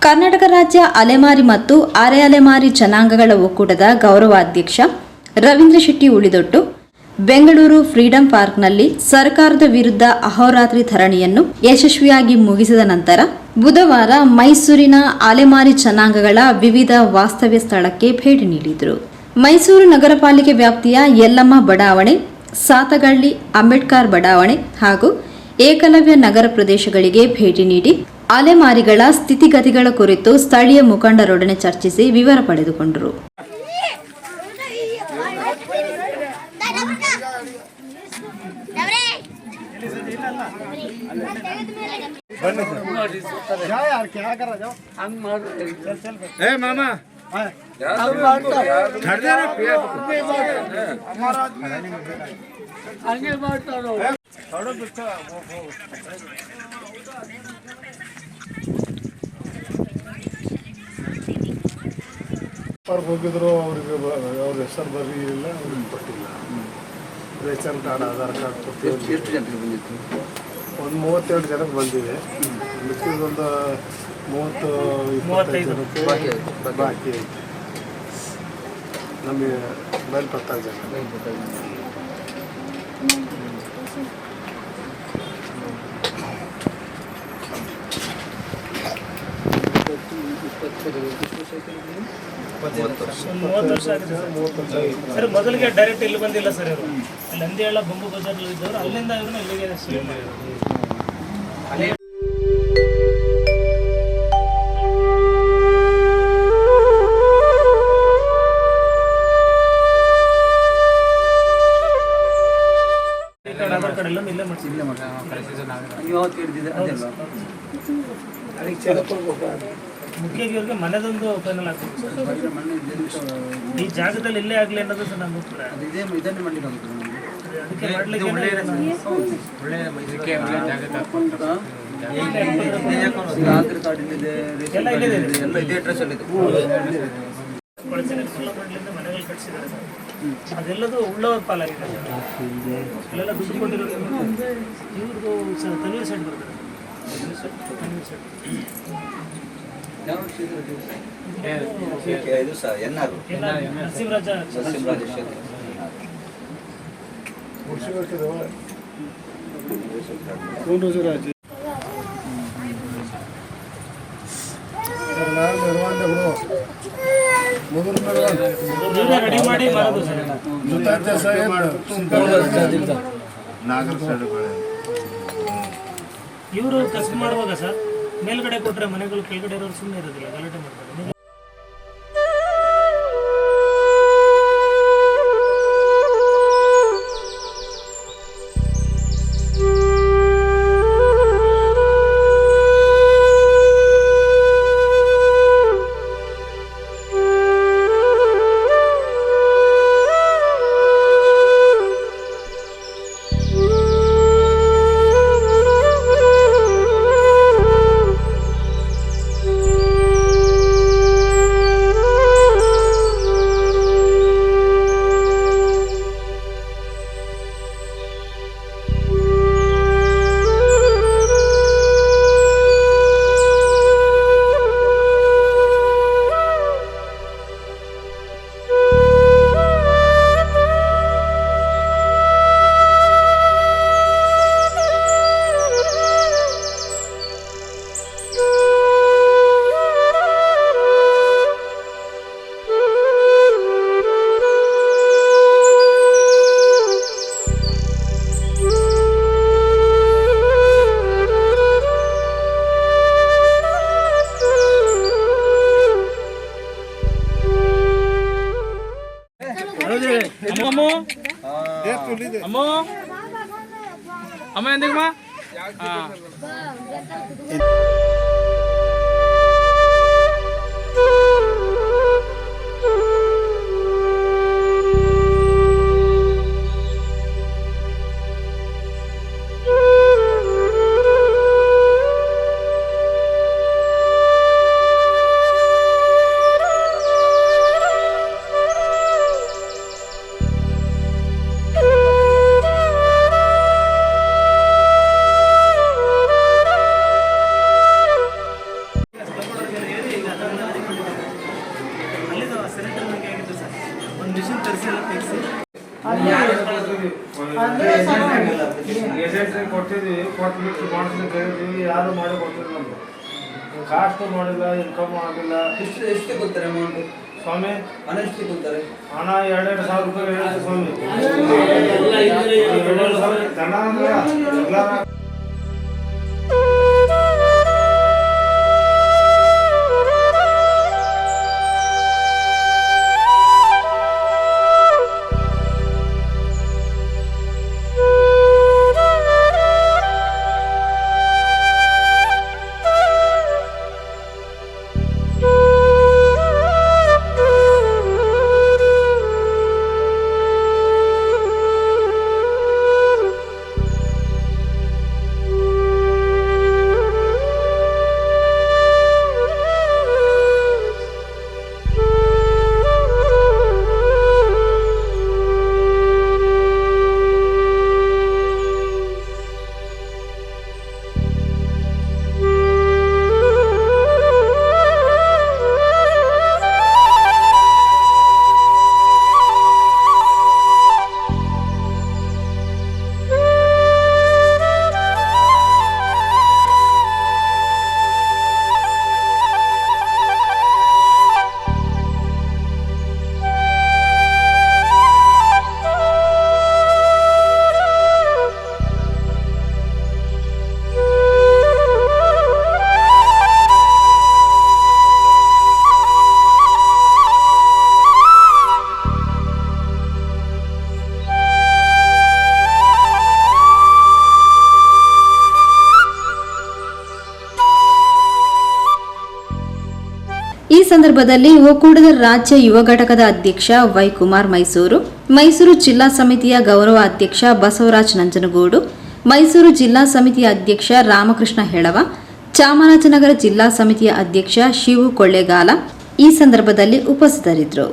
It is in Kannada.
ಕರ್ನಾಟಕ ರಾಜ್ಯ ಅಲೆಮಾರಿ ಮತ್ತು ಅರೆ ಅಲೆಮಾರಿ ಜನಾಂಗಗಳ ಒಕ್ಕೂಟದ ಗೌರವಾಧ್ಯಕ್ಷ ರವೀಂದ್ರ ಶೆಟ್ಟಿ ಉಳಿದೊಟ್ಟು ಬೆಂಗಳೂರು ಫ್ರೀಡಂ ಪಾರ್ಕ್ನಲ್ಲಿ ಸರ್ಕಾರದ ವಿರುದ್ಧ ಅಹೋರಾತ್ರಿ ಧರಣಿಯನ್ನು ಯಶಸ್ವಿಯಾಗಿ ಮುಗಿಸಿದ ನಂತರ ಬುಧವಾರ ಮೈಸೂರಿನ ಅಲೆಮಾರಿ ಜನಾಂಗಗಳ ವಿವಿಧ ವಾಸ್ತವ್ಯ ಸ್ಥಳಕ್ಕೆ ಭೇಟಿ ನೀಡಿದರು. ಮೈಸೂರು ನಗರ ಪಾಲಿಕೆ ವ್ಯಾಪ್ತಿಯ ಯಲ್ಲಮ್ಮ ಬಡಾವಣೆ, ಸಾತಗಳ್ಳಿ, ಅಂಬೇಡ್ಕರ್ ಬಡಾವಣೆ ಹಾಗೂ ಏಕಲವ್ಯ ನಗರ ಪ್ರದೇಶಗಳಿಗೆ ಭೇಟಿ ನೀಡಿ ಅಲೆಮಾರಿಗಳ ಸ್ಥಿತಿಗತಿಗಳ ಕುರಿತು ಸ್ಥಳೀಯ ಮುಖಂಡರೊಡನೆ ಚರ್ಚಿಸಿ ವಿವರ ಪಡೆದುಕೊಂಡರು. ಹೋಗಿದ್ರು ಅವ್ರಿಗೆ ಅವ್ರ ಹೆಸರು ಬರಲಿಲ್ಲ, ಅವ್ರಿಗೆ ಕೊಟ್ಟಿಲ್ಲ. ರೇಷನ್ ಕಾರ್ಡ್, ಆಧಾರ್ ಕಾರ್ಡ್ ಕೊಟ್ಟು ಎಷ್ಟು ಜನರಿಗೆ ಬಂದಿತ್ತು? ಒಂದು 32 ಜನಕ್ಕೆ ಬಂದಿದೆ. ಮಿಕ್ಕಿದೊಂದು 30-25 ಜನಕ್ಕೆ ಬಾಕಿ ಐತೆ. ನಮಗೆ ಬಯಲ್ಪಟ್ಟಾಗ ಜನ ಸರ್ ಮೊದಲಿಗೆ ಡೈರೆಕ್ಟ್ ಇಲ್ಲಿ ಬಂದಿಲ್ಲ ಸರ್. ಇವರು ಅಲ್ಲಿ ನಂದಿಯಾಳ ಬೊಂಬು ಬಜಾರ್ ಇದ್ದವರು, ಅಲ್ಲಿಂದ ಇವ್ರನ್ನ ಇಲ್ಲಿಗೆ ಆಧಾರ್ ಕಾರ್ಡ್ ಎಲ್ಲ ಇಲ್ಲೇ ಮಾಡಿಸಿಲ್ಲ. ಮುಖ್ಯವಾಗಿ ಇವ್ರಿಗೆ ಮನೆದೊಂದು ಫೈನಲ್ ಆಗ್ತದೆ. ಈ ಜಾಗದಲ್ಲಿ ಇಲ್ಲೇ ಆಗಲಿ ಅನ್ನೋದು ಸರ್ ನಮ್ಮ ಇದನ್ನೇ ಮಾಡಲಿಕ್ಕೆ ಅದಕ್ಕೆ ಮಾಡ್ಲಿಕ್ಕೆ ಆಧಾರ್ ಕಾರ್ಡ್ ಇಲ್ಲಿದೆ, ಎಲ್ಲ ಇದೇ ಅಡ್ರೆಸ್ ಅಲ್ಲಿ ಮನೆಗಳು ಕಟ್ಟಿಸಿದ್ದಾರೆ ಸರ್. ಅದೆಲ್ಲದು ಉಳ್ಳವರ ಪಾಲಾಗಿದೆ. ಅಲ್ಲೆಲ್ಲ ದುಡ್ಡು ಕೊಟ್ಟಿರೋದು ಇವ್ರದ್ದು ತನ್ವೀರ್ ಸೈಡ್ ಬರ್ತಾರೆ. ನರಸಿಂಹರಾಜ ರೆಡಿ ಮಾಡಿ ಮಾಡೋದು ಸರ್. ಇವರು ಕಸಬು ಮಾಡುವಾಗ ಸರ್ ಮೇಲ್ಗಡೆ ಕೊಟ್ಟರೆ ಮನೆಗಳು ಕೆಳಗಡೆ ಇರೋರು ಸುಮ್ಮನೆ ಇರೋದಿಲ್ಲ, ಗಲಾಟೆ ಮಾಡ್ತಾರೆ. అమ్మ ఎందుకమ్మా ಏಜೆಂಟ್ರಿಗೆ ಕೊಟ್ಟಿದ್ವಿ, ಕೊಟ್ಬಿಟ್ಟು ಮಾಡಿಸ್ಲಿಕ್ಕೆ ಹೇಳಿದ್ವಿ, ಯಾರು ಮಾಡಿ ಕೊಟ್ಟಿಲ್ಲ ನಮ್ಗೆ. ಕಾಸ್ಟ್ ಮಾಡಿಲ್ಲ, ಇನ್ಕಮ್ ಆಗಿಲ್ಲ. ಎಷ್ಟು ಕೊಡ್ತಾರೆ ಅಮೌಂಟ್ ಸ್ವಾಮಿ? ಹಣ ಎಷ್ಟು ಕೊಡ್ತಾರೆ? ಹಣ 2,000 ರೂಪಾಯಿ ಹೇಳಿದ್ರು ಸ್ವಾಮಿ. ಜನ ಅಂದ್ರೆ ಎಲ್ಲರ ಈ ಸಂದರ್ಭದಲ್ಲಿ ಒಕ್ಕೂಟದ ರಾಜ್ಯ ಯುವ ಘಟಕದ ಅಧ್ಯಕ್ಷ ವೈ ಕುಮಾರ್ ಮೈಸೂರು ಜಿಲ್ಲಾ ಸಮಿತಿಯ ಗೌರವ ಅಧ್ಯಕ್ಷ ಬಸವರಾಜ್ ನಂಜನಗೂಡು, ಮೈಸೂರು ಜಿಲ್ಲಾ ಸಮಿತಿಯ ಅಧ್ಯಕ್ಷ ರಾಮಕೃಷ್ಣ ಹೆಳವ, ಚಾಮರಾಜನಗರ ಜಿಲ್ಲಾ ಸಮಿತಿಯ ಅಧ್ಯಕ್ಷ ಶಿವು ಕೊಳ್ಳೇಗಾಲ ಈ ಸಂದರ್ಭದಲ್ಲಿ ಉಪಸ್ಥಿತರಿದ್ದರು.